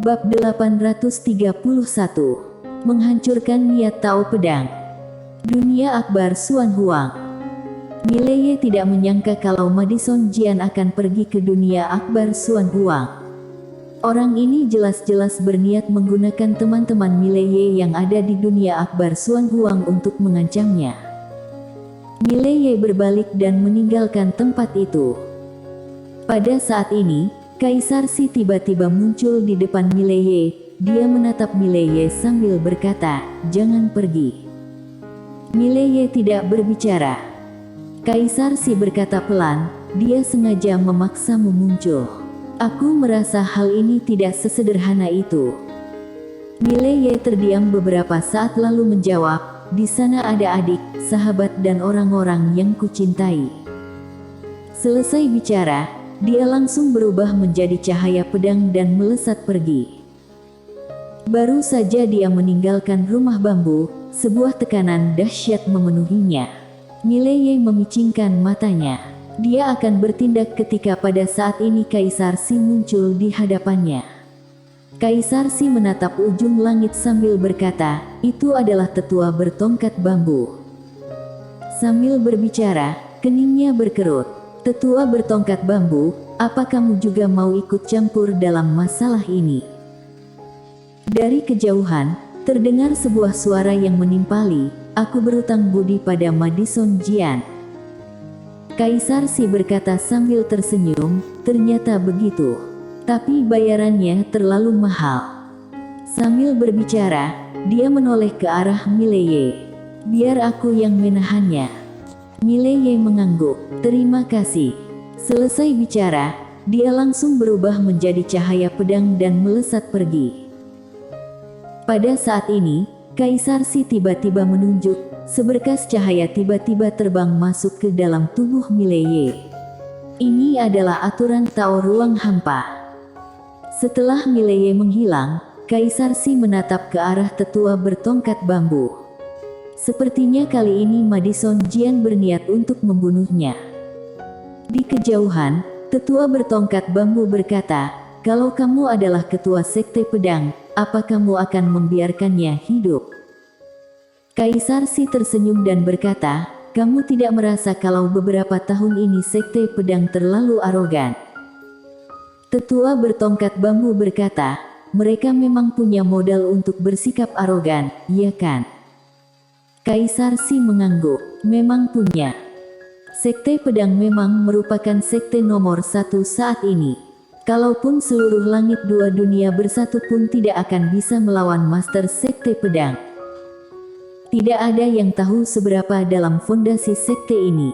Bab 831. Menghancurkan niat Tao Pedang. Dunia Akbar Xuan Huang. Mileye tidak menyangka kalau Madison Jian akan pergi ke dunia Akbar Xuan Huang. Orang ini jelas-jelas berniat menggunakan teman-teman Mileye yang ada di dunia Akbar Xuan Huang untuk mengancamnya. Mileye berbalik dan meninggalkan tempat itu. Pada saat ini, Kaisar Si tiba-tiba muncul di depan Mileye. Dia menatap Mileye sambil berkata, "Jangan pergi." Mileye tidak berbicara. Kaisar Si berkata pelan, "Dia sengaja memaksamu muncul. Aku merasa hal ini tidak sesederhana itu." Mileye terdiam beberapa saat lalu menjawab, "Di sana ada adik, sahabat dan orang-orang yang kucintai." Selesai bicara, dia langsung berubah menjadi cahaya pedang dan melesat pergi. Baru saja dia meninggalkan rumah bambu, sebuah tekanan dahsyat memenuhinya. Mileye memicingkan matanya. Dia akan bertindak ketika pada saat ini Kaisar Si muncul di hadapannya. Kaisar Si menatap ujung langit sambil berkata, "Itu adalah tetua bertongkat bambu." Sambil berbicara, keningnya berkerut. "Tetua bertongkat bambu, apa kamu juga mau ikut campur dalam masalah ini?" Dari kejauhan, terdengar sebuah suara yang menimpali, "Aku berutang budi pada Madison Jian." Kaisar Si berkata sambil tersenyum, "Ternyata begitu. Tapi bayarannya terlalu mahal." Sambil berbicara, dia menoleh ke arah Mileye. "Biar aku yang menahannya." Mileye mengangguk, "Terima kasih." Selesai bicara, dia langsung berubah menjadi cahaya pedang dan melesat pergi. Pada saat ini, Kaisar Si tiba-tiba menunjuk, seberkas cahaya tiba-tiba terbang masuk ke dalam tubuh Mileye. Ini adalah aturan Tao ruang hampa. Setelah Mileye menghilang, Kaisar Si menatap ke arah tetua bertongkat bambu. Sepertinya kali ini Madison Jian berniat untuk membunuhnya. Di kejauhan, tetua bertongkat bambu berkata, "Kalau kamu adalah ketua sekte pedang, apa kamu akan membiarkannya hidup?" Kaisar Si tersenyum dan berkata, "Kamu tidak merasa kalau beberapa tahun ini sekte pedang terlalu arogan?" Tetua bertongkat bambu berkata, "Mereka memang punya modal untuk bersikap arogan, iya kan?" Kaisar Si mengangguk, "Memang punya. Sekte pedang memang merupakan sekte nomor satu saat ini. Kalaupun seluruh langit dua dunia bersatu pun tidak akan bisa melawan master sekte pedang. Tidak ada yang tahu seberapa dalam fondasi sekte ini."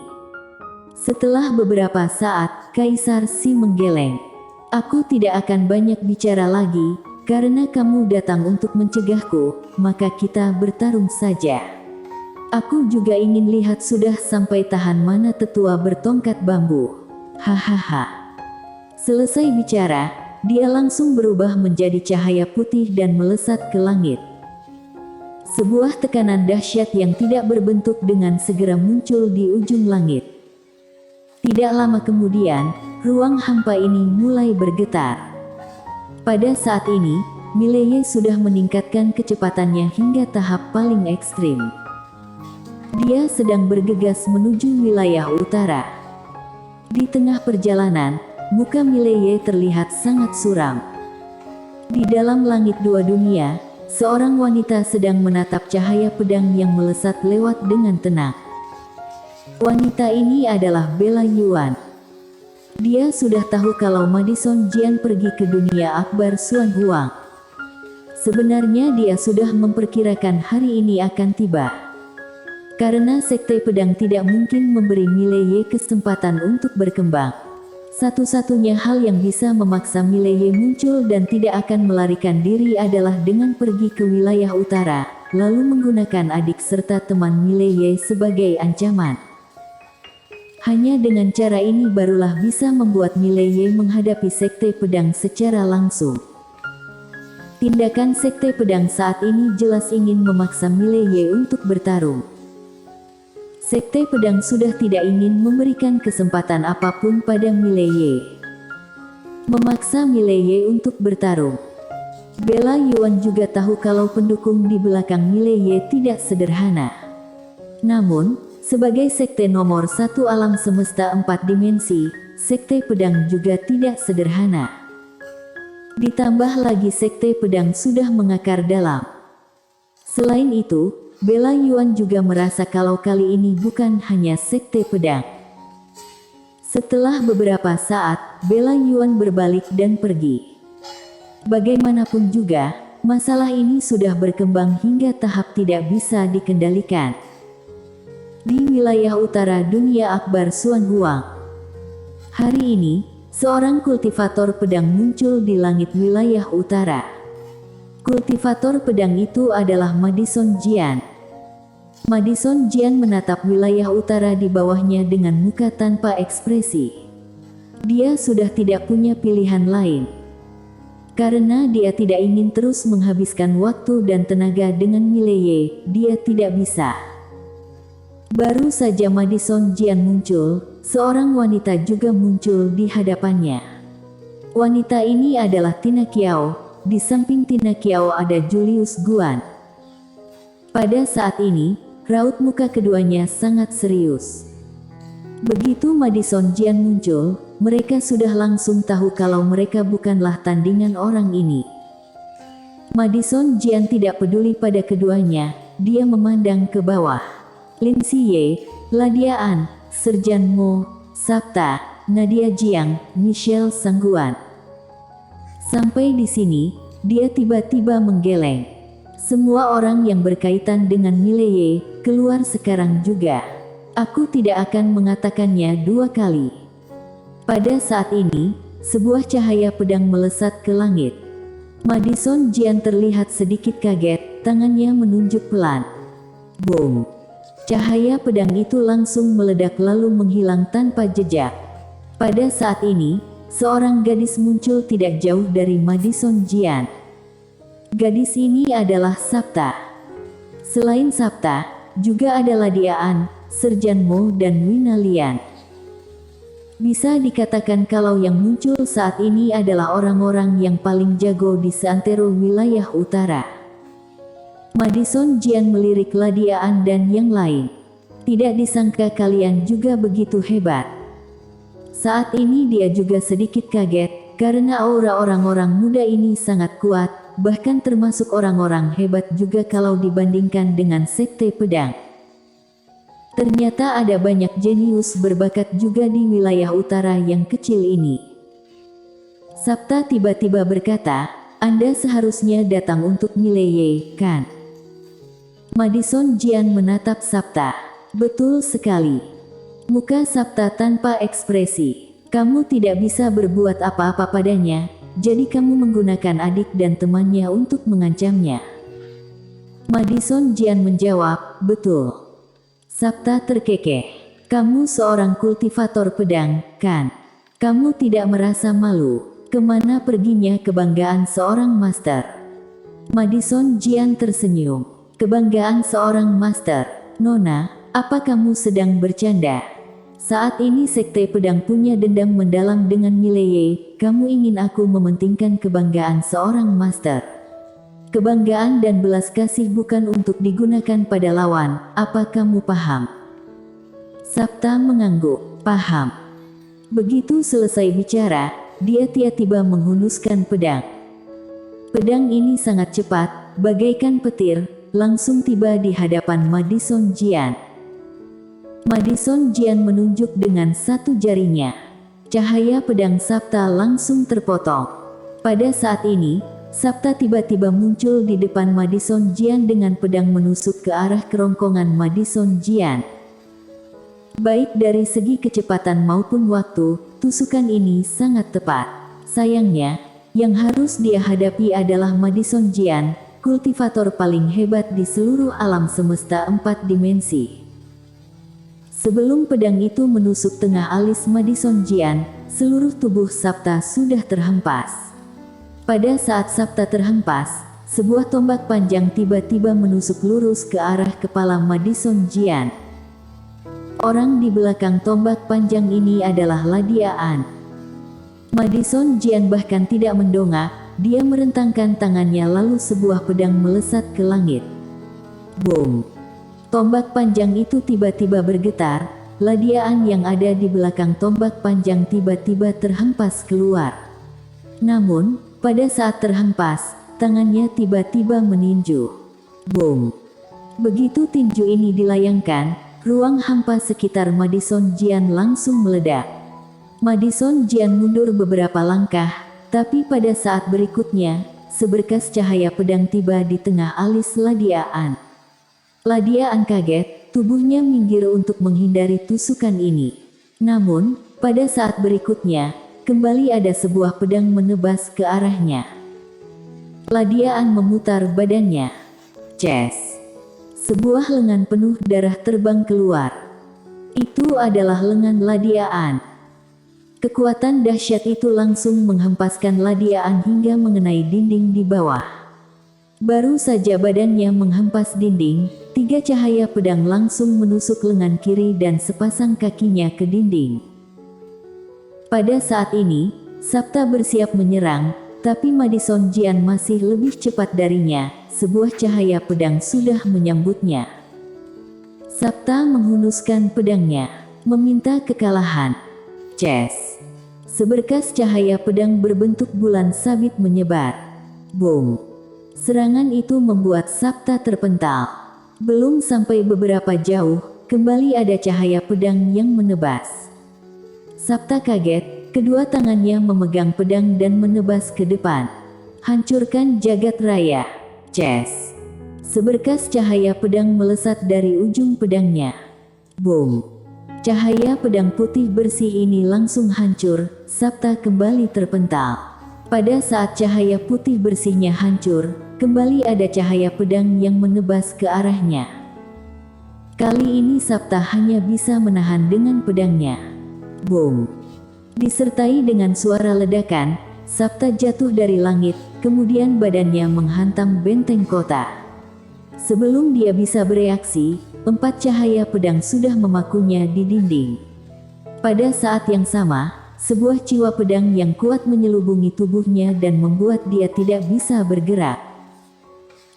Setelah beberapa saat, Kaisar Si menggeleng. "Aku tidak akan banyak bicara lagi, karena kamu datang untuk mencegahku, maka kita bertarung saja. Aku juga ingin lihat sudah sampai tahan mana tetua bertongkat bambu." Hahaha. Selesai bicara, dia langsung berubah menjadi cahaya putih dan melesat ke langit. Sebuah tekanan dahsyat yang tidak berbentuk dengan segera muncul di ujung langit. Tidak lama kemudian, ruang hampa ini mulai bergetar. Pada saat ini, Mileye sudah meningkatkan kecepatannya hingga tahap paling ekstrim. Dia sedang bergegas menuju wilayah utara. Di tengah perjalanan, muka Mileye terlihat sangat suram. Di dalam langit dua dunia, seorang wanita sedang menatap cahaya pedang yang melesat lewat dengan tenang. Wanita ini adalah Bella Yuan. Dia sudah tahu kalau Madison Jian pergi ke dunia Akbar Xuan Huang. Sebenarnya dia sudah memperkirakan hari ini akan tiba. Karena sekte pedang tidak mungkin memberi Mileye kesempatan untuk berkembang. Satu-satunya hal yang bisa memaksa Mileye muncul dan tidak akan melarikan diri adalah dengan pergi ke wilayah utara, lalu menggunakan adik serta teman Mileye sebagai ancaman. Hanya dengan cara ini barulah bisa membuat Mileye menghadapi sekte pedang secara langsung. Tindakan sekte pedang saat ini jelas ingin memaksa Mileye untuk bertarung. Sekte pedang sudah tidak ingin memberikan kesempatan apapun pada Mileye. Memaksa Mileye untuk bertarung. Bella Yuan juga tahu kalau pendukung di belakang Mileye tidak sederhana. Namun, sebagai sekte nomor satu alam semesta 4 dimensi, sekte pedang juga tidak sederhana. Ditambah lagi sekte pedang sudah mengakar dalam. Selain itu, Bella Yuan juga merasa kalau kali ini bukan hanya sekte pedang. Setelah beberapa saat, Bella Yuan berbalik dan pergi. Bagaimanapun juga, masalah ini sudah berkembang hingga tahap tidak bisa dikendalikan. Di wilayah utara dunia akbar Xuan Huang. Hari ini, seorang kultivator pedang muncul di langit wilayah utara. Kultivator pedang itu adalah Madison Jian. Madison Jian menatap wilayah utara di bawahnya dengan muka tanpa ekspresi. Dia sudah tidak punya pilihan lain. Karena dia tidak ingin terus menghabiskan waktu dan tenaga dengan Mileye, dia tidak bisa. Baru saja Madison Jian muncul, seorang wanita juga muncul di hadapannya. Wanita ini adalah Tina Qiao, di samping Tina Qiao ada Julius Guan. Pada saat ini, raut muka keduanya sangat serius. Begitu Madison Jian muncul, mereka sudah langsung tahu kalau mereka bukanlah tandingan orang ini. Madison Jian tidak peduli pada keduanya, dia memandang ke bawah. Lin Xiye, Ladia An, Serjan Mo, Sabta, Nadia Jiang, Michelle Sangguan. Sampai di sini, dia tiba-tiba menggeleng. Semua orang yang berkaitan dengan Mileye, keluar sekarang juga. Aku tidak akan mengatakannya dua kali. Pada saat ini, sebuah cahaya pedang melesat ke langit. Madison Jian terlihat sedikit kaget, tangannya menunjuk pelan. Boom! Cahaya pedang itu langsung meledak lalu menghilang tanpa jejak. Pada saat ini, seorang gadis muncul tidak jauh dari Madison Jian. Gadis ini adalah Sabta. Selain Sabta, juga ada Ladia An, Serjan Mo dan Wina Lian. Bisa dikatakan kalau yang muncul saat ini adalah orang-orang yang paling jago di seantero wilayah utara. Madison Jian melirik Ladia An dan yang lain. Tidak disangka kalian juga begitu hebat. Saat ini dia juga sedikit kaget, karena aura orang-orang muda ini sangat kuat, bahkan termasuk orang-orang hebat juga kalau dibandingkan dengan sekte pedang. Ternyata ada banyak jenius berbakat juga di wilayah utara yang kecil ini. Sabta tiba-tiba berkata, Anda seharusnya datang untuk Mileye, kan? Madison Jian menatap Sabta. Betul sekali. Muka Sabta tanpa ekspresi. Kamu tidak bisa berbuat apa-apa padanya, jadi kamu menggunakan adik dan temannya untuk mengancamnya. Madison Jian menjawab, betul. Sabta terkekeh. Kamu seorang kultivator pedang, kan? Kamu tidak merasa malu? Kemana perginya kebanggaan seorang master? Madison Jian tersenyum. Kebanggaan seorang master. Nona, apa kamu sedang bercanda? Saat ini sekte pedang punya dendam mendalam dengan Mileye, kamu ingin aku mementingkan kebanggaan seorang master. Kebanggaan dan belas kasih bukan untuk digunakan pada lawan, apa kamu paham? Sabta mengangguk, paham. Begitu selesai bicara, dia tiba-tiba menghunuskan pedang. Pedang ini sangat cepat, bagaikan petir, langsung tiba di hadapan Madison Jian. Madison Jian menunjuk dengan satu jarinya. Cahaya pedang Sabta langsung terpotong. Pada saat ini, Sabta tiba-tiba muncul di depan Madison Jian dengan pedang menusuk ke arah kerongkongan Madison Jian. Baik dari segi kecepatan maupun waktu, tusukan ini sangat tepat. Sayangnya, yang harus dia hadapi adalah Madison Jian, kultivator paling hebat di seluruh alam semesta 4 dimensi. Sebelum pedang itu menusuk tengah alis Madison Jian, seluruh tubuh Sabta sudah terhempas. Pada saat Sabta terhempas, sebuah tombak panjang tiba-tiba menusuk lurus ke arah kepala Madison Jian. Orang di belakang tombak panjang ini adalah Ladia An. Madison Jian bahkan tidak mendongak, dia merentangkan tangannya lalu sebuah pedang melesat ke langit. Boom! Tombak panjang itu tiba-tiba bergetar, ladiaan yang ada di belakang tombak panjang tiba-tiba terhempas keluar. Namun, pada saat terhempas, tangannya tiba-tiba meninju. Boom! Begitu tinju ini dilayangkan, ruang hampa sekitar Madison Jian langsung meledak. Madison Jian mundur beberapa langkah, tapi pada saat berikutnya, seberkas cahaya pedang tiba di tengah alis Ladiaan. Ladiaan kaget, tubuhnya minggir untuk menghindari tusukan ini. Namun, pada saat berikutnya, kembali ada sebuah pedang menebas ke arahnya. Ladiaan memutar badannya. Ces! Sebuah lengan penuh darah terbang keluar. Itu adalah lengan Ladiaan. Kekuatan dahsyat itu langsung menghempaskan Ladiaan hingga mengenai dinding di bawah. Baru saja badannya menghempas dinding, 3 cahaya pedang langsung menusuk lengan kiri dan sepasang kakinya ke dinding. Pada saat ini, Sabta bersiap menyerang, tapi Madison Jian masih lebih cepat darinya. Sebuah cahaya pedang sudah menyambutnya. Sabta menghunuskan pedangnya, meminta kekalahan. Ces! Seberkas cahaya pedang berbentuk bulan sabit menyebar. Boom! Serangan itu membuat Sabta terpental. Belum sampai beberapa jauh, kembali ada cahaya pedang yang menebas. Sabta kaget, kedua tangannya memegang pedang dan menebas ke depan. Hancurkan jagat raya. Ces! Seberkas cahaya pedang melesat dari ujung pedangnya. Boom! Cahaya pedang putih bersih ini langsung hancur, Sabta kembali terpental. Pada saat cahaya putih bersihnya hancur, kembali ada cahaya pedang yang menebas ke arahnya. Kali ini Sabta hanya bisa menahan dengan pedangnya. Boom! Disertai dengan suara ledakan, Sabta jatuh dari langit, kemudian badannya menghantam benteng kota. Sebelum dia bisa bereaksi, 4 cahaya pedang sudah memakunya di dinding. Pada saat yang sama, sebuah ciwa pedang yang kuat menyelubungi tubuhnya dan membuat dia tidak bisa bergerak.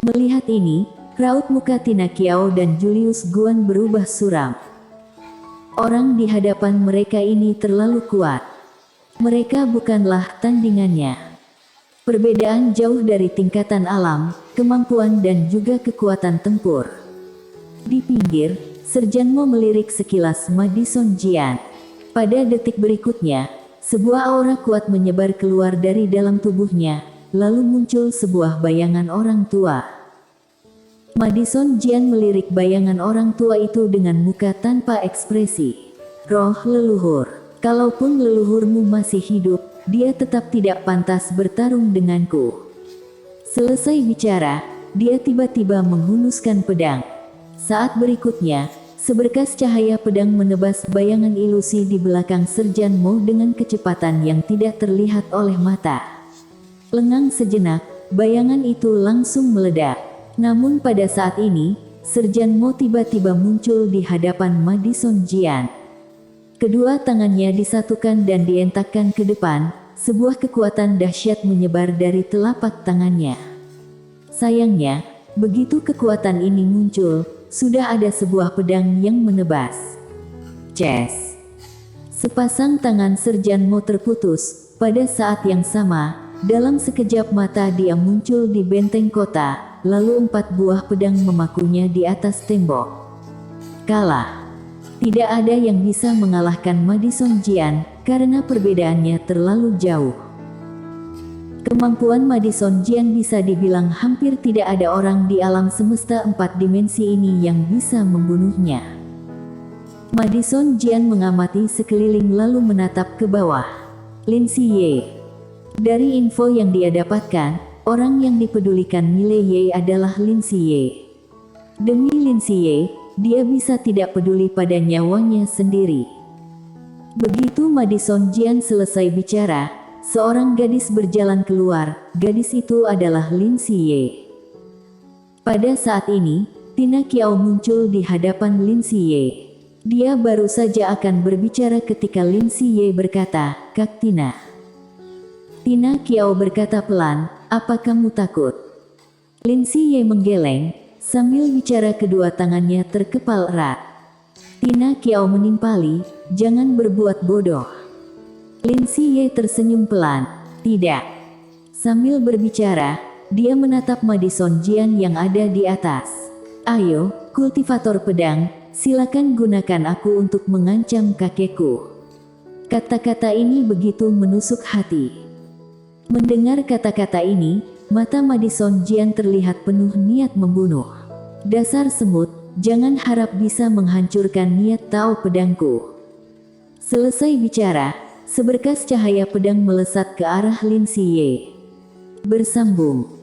Melihat ini, raut muka Tina Qiao dan Julius Guan berubah suram. Orang di hadapan mereka ini terlalu kuat. Mereka bukanlah tandingannya. Perbedaan jauh dari tingkatan alam, kemampuan dan juga kekuatan tempur. Di pinggir, Serjan Mo melirik sekilas Madison Jian. Pada detik berikutnya, sebuah aura kuat menyebar keluar dari dalam tubuhnya, lalu muncul sebuah bayangan orang tua. Madison Jian melirik bayangan orang tua itu dengan muka tanpa ekspresi. Roh leluhur. Kalaupun leluhurmu masih hidup, dia tetap tidak pantas bertarung denganku. Selesai bicara, dia tiba-tiba menghunuskan pedang. Saat berikutnya, seberkas cahaya pedang menebas bayangan ilusi di belakang Serjan Mo dengan kecepatan yang tidak terlihat oleh mata. Lengang sejenak, bayangan itu langsung meledak. Namun pada saat ini, Serjan Mo tiba-tiba muncul di hadapan Madison Jian. Kedua tangannya disatukan dan dientakkan ke depan, sebuah kekuatan dahsyat menyebar dari telapak tangannya. Sayangnya, begitu kekuatan ini muncul, sudah ada sebuah pedang yang menebas. Ces! Sepasang tangan Serjan Mo terputus, pada saat yang sama, dalam sekejap mata dia muncul di benteng kota, lalu 4 buah pedang memakunya di atas tembok. Kalah. Tidak ada yang bisa mengalahkan Madison Jian, karena perbedaannya terlalu jauh. Kemampuan Madison Jian bisa dibilang hampir tidak ada orang di alam semesta 4 dimensi ini yang bisa membunuhnya. Madison Jian mengamati sekeliling lalu menatap ke bawah. Lin Siye. Dari info yang dia dapatkan, orang yang dipedulikan Mile Ye adalah Lin Siye. Demi Lin Siye, dia bisa tidak peduli pada nyawanya sendiri. Begitu Madison Jian selesai bicara, seorang gadis berjalan keluar. Gadis itu adalah Lin Siye. Pada saat ini, Tina Qiao muncul di hadapan Lin Siye. Dia baru saja akan berbicara ketika Lin Siye berkata, "Kak Tina." Tina Qiao berkata pelan, apa kamu takut? Lin Siye menggeleng, sambil bicara kedua tangannya terkepal erat. Tina Qiao menimpali, jangan berbuat bodoh. Lin Siye tersenyum pelan, tidak. Sambil berbicara, dia menatap Madison Jian yang ada di atas. Ayo, kultivator pedang, silakan gunakan aku untuk mengancam kakekku. Kata-kata ini begitu menusuk hati. Mendengar kata-kata ini, mata Madison Jian terlihat penuh niat membunuh. Dasar semut, jangan harap bisa menghancurkan niat Tao pedangku. Selesai bicara, seberkas cahaya pedang melesat ke arah Lin Siye. Bersambung.